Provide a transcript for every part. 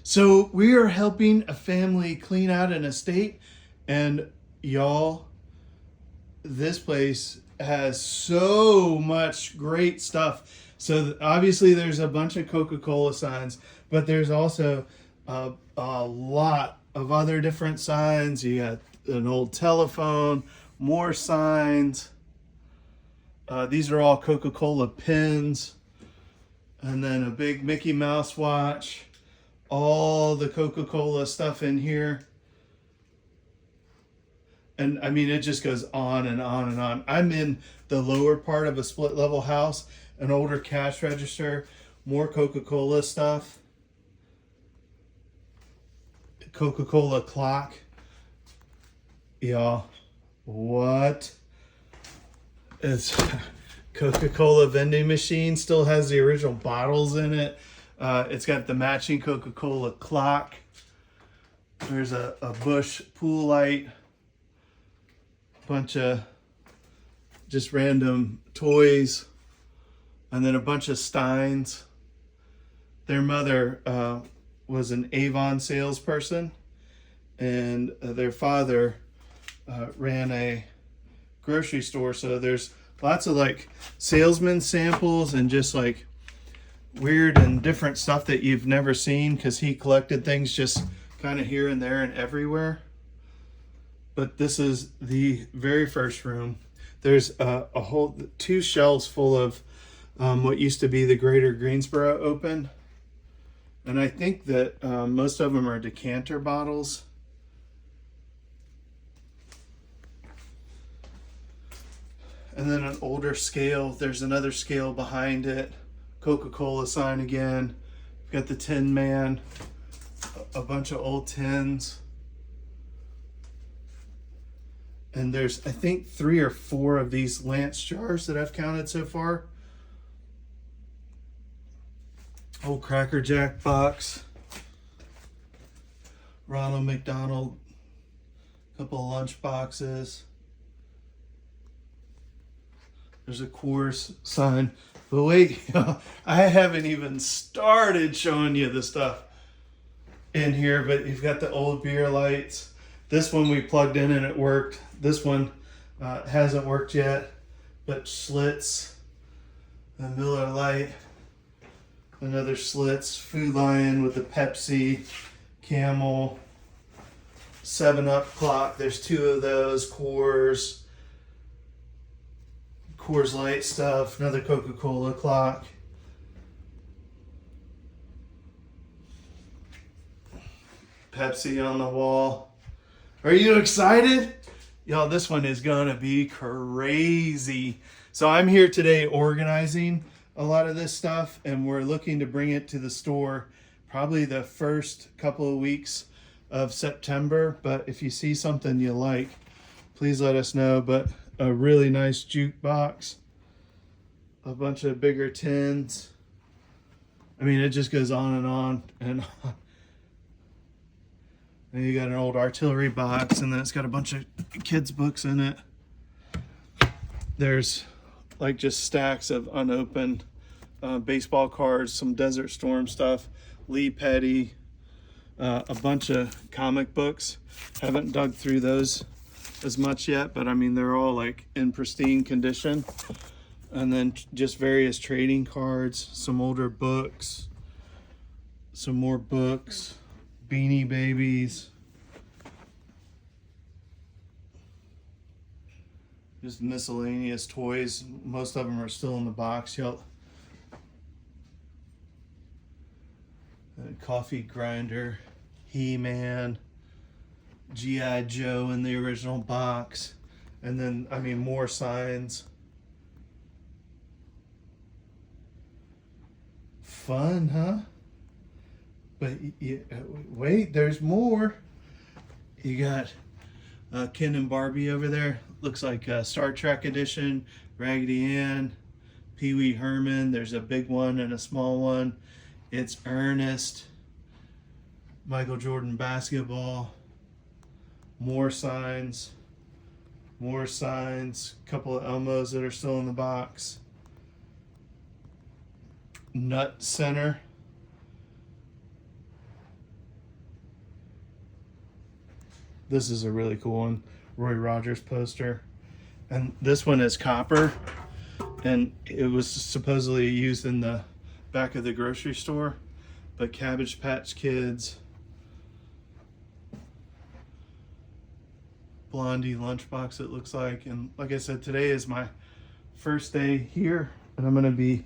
So we are helping a family clean out an estate, and y'all, this place has so much great stuff. So obviously there's a bunch of Coca-Cola signs, but there's also a lot of other different signs. You got an old telephone, more signs. These are all Coca-Cola pins, and then a big Mickey Mouse watch. All the Coca-Cola stuff in here. And I mean, it just goes on and on and on. I'm in the lower part of a split level house, an older cash register, more Coca-Cola stuff. Coca-Cola clock. Y'all, what? It's Coca-Cola vending machine, still has the original bottles in it. It's got the matching Coca-Cola clock. There's a Bush pool light. Bunch of just random toys. And then a bunch of Steins. Their mother was an Avon salesperson. And their father ran a grocery store. So there's lots of like salesman samples and just like weird and different stuff that you've never seen, because he collected things just kind of here and there and everywhere. But this is the very first room. There's a whole 2 shelves full of what used to be the Greater Greensboro Open, and I think that most of them are decanter bottles. And then an older scale. There's another scale behind it. Coca-Cola sign again. We've got the Tin Man, a bunch of old tins. And there's, I think, 3 or 4 of these Lance jars that I've counted so far. Old Cracker Jack box. Ronald McDonald, couple of lunch boxes. There's a Coors sign. But wait, I haven't even started showing you the stuff in here, but you've got the old beer lights. This one we plugged in and it worked. This one hasn't worked yet, but Schlitz, the Miller Lite, another Schlitz, Food Lion with the Pepsi, Camel, 7-Up clock. There's 2 of those. Coors Light stuff, another Coca-Cola clock. Pepsi on the wall. Are you excited? Y'all, this one is gonna be crazy. So I'm here today organizing a lot of this stuff, and we're looking to bring it to the store probably the first couple of weeks of September. But if you see something you like, please let us know. But a really nice jukebox, a bunch of bigger tins. I mean, it just goes on and on and on. And you got an old artillery box, and then it's got a bunch of kids' books in it. There's like just stacks of unopened baseball cards, some Desert Storm stuff, Lee Petty, a bunch of comic books. Haven't dug through those as much yet, but I mean, they're all like in pristine condition. And then just various trading cards, some older books, some more books, Beanie Babies, just miscellaneous toys. Most of them are still in the box. Coffee grinder, He-Man, G.I. Joe in the original box, and then, I mean, more signs. Fun, huh? But wait, there's more. You got Ken and Barbie over there. Looks like Star Trek edition, Raggedy Ann, Pee Wee Herman. There's a big one and a small one. It's Ernest, Michael Jordan basketball. More signs, couple of Elmos that are still in the box. Nut Center, This is a really cool one. Roy Rogers poster. And this one is copper. And it was supposedly used in the back of the grocery store. But Cabbage Patch Kids, Blondie lunchbox it looks like. And like I said, today is my first day here. And I'm going to be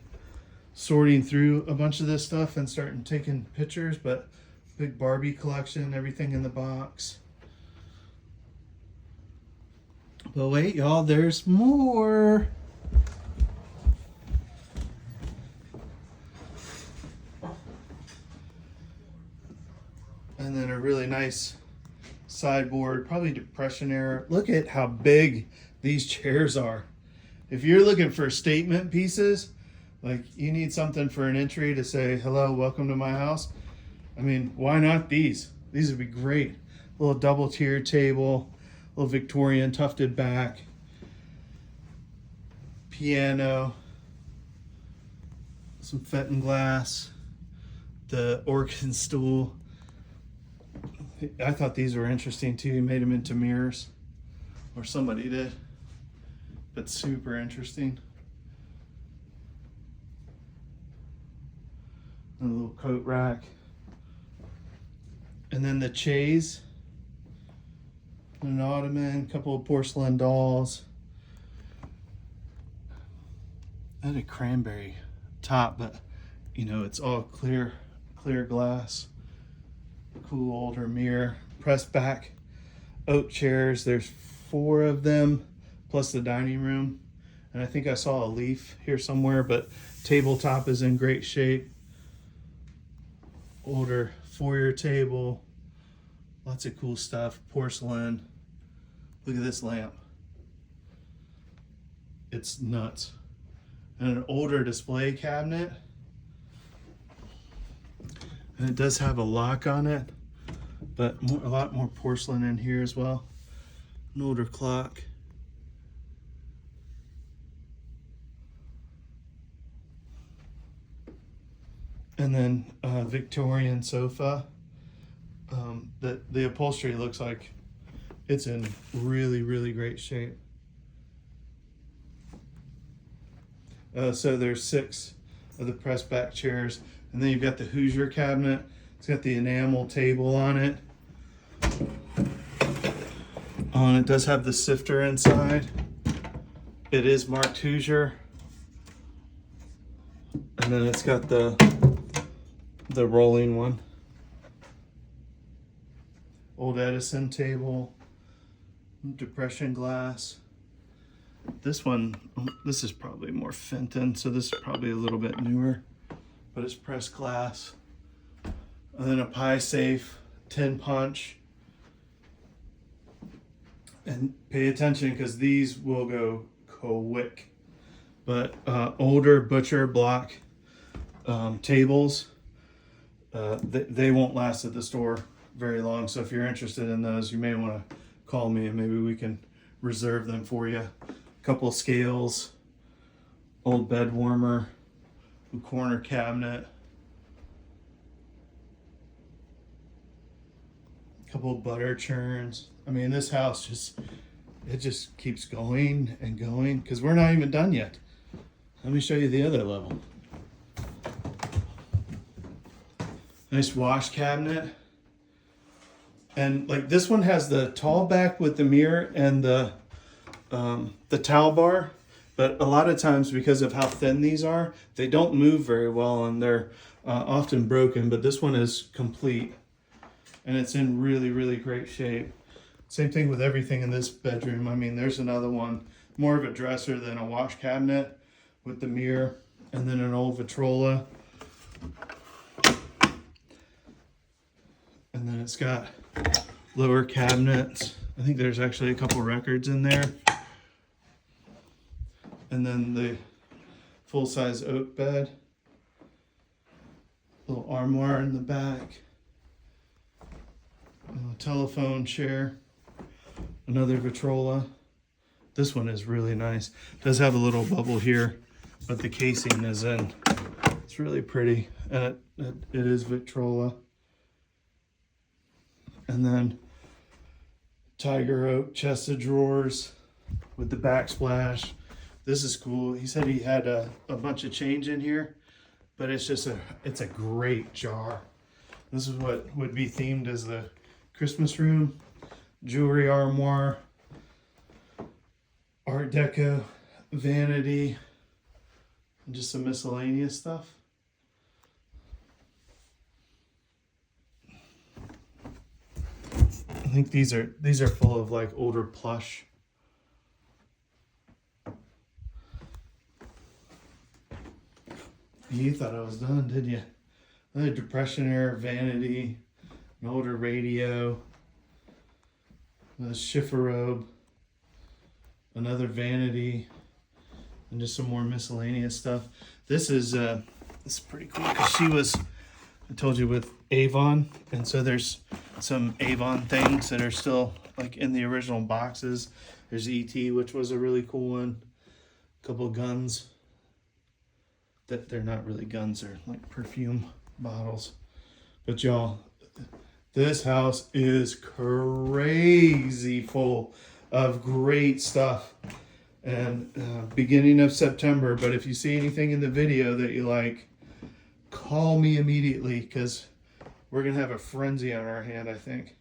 sorting through a bunch of this stuff and starting taking pictures. But big Barbie collection, everything in the box. But wait, y'all, there's more. And then a really nice sideboard, probably Depression era. Look at how big these chairs are. If you're looking for statement pieces, like you need something for an entry to say, hello, welcome to my house. I mean, why not these? These would be great. Little double tier table, little Victorian tufted back, piano, some Fenton glass, the organ stool. I thought these were interesting too. He made them into mirrors, or somebody did, but super interesting. And a little coat rack. And then the chaise, an ottoman, a couple of porcelain dolls. I had a cranberry top, but you know, it's all clear glass. Cool older mirror, pressed back oak chairs. There's 4 of them, plus the dining room. And I think I saw a leaf here somewhere, but tabletop is in great shape. Older foyer table, lots of cool stuff, porcelain. Look at this lamp. It's nuts. And an older display cabinet. And it does have a lock on it, but a lot more porcelain in here as well. An older clock. And then a Victorian sofa. The upholstery looks like it's in really, really great shape. So there's 6 of the pressed back chairs. And then you've got the Hoosier cabinet. It's got the enamel table on it. It does have the sifter inside. It is marked Hoosier. And then it's got the rolling one. Old Edison table. Depression glass. This one, this is probably more Fenton, so this is probably a little bit newer. But it's pressed glass. And then a pie safe, tin punch. And pay attention because these will go quick. But older butcher block tables, they won't last at the store very long. So if you're interested in those, you may want to call me and maybe we can reserve them for you. A couple of scales, old bed warmer. Corner cabinet, a couple of butter churns. I mean, this house just keeps going and going because we're not even done yet. Let me show you the other level. Nice wash cabinet. And like this one has the tall back with the mirror and the towel bar. But a lot of times, because of how thin these are, they don't move very well and they're often broken. But this one is complete and it's in really, really great shape. Same thing with everything in this bedroom. I mean, there's another one, more of a dresser than a wash cabinet with the mirror, and then an old Vitrola. And then it's got lower cabinets. I think there's actually a couple records in there. And then the full-size oak bed. Little armoire in the back. Telephone chair. Another Vitrola. This one is really nice. It does have a little bubble here, but the casing is in. It's really pretty. And it is Vitrola. And then tiger oak chest of drawers with the backsplash. This is cool. He said he had a bunch of change in here, but it's a great jar. This is what would be themed as the Christmas room. Jewelry armoire, Art Deco, vanity, and just some miscellaneous stuff. I think these are full of like older plush. You thought I was done, did you? Another Depression era vanity, an older radio, a chifforobe, another vanity, and just some more miscellaneous stuff. This is pretty cool because she was, I told you, with Avon, and so there's some Avon things that are still like in the original boxes. There's ET, which was a really cool one. A couple of guns. That they're not really guns, they're like perfume bottles. But y'all, this house is crazy full of great stuff. And beginning of September, but if you see anything in the video that you like, call me immediately because we're gonna have a frenzy on our hand, I think.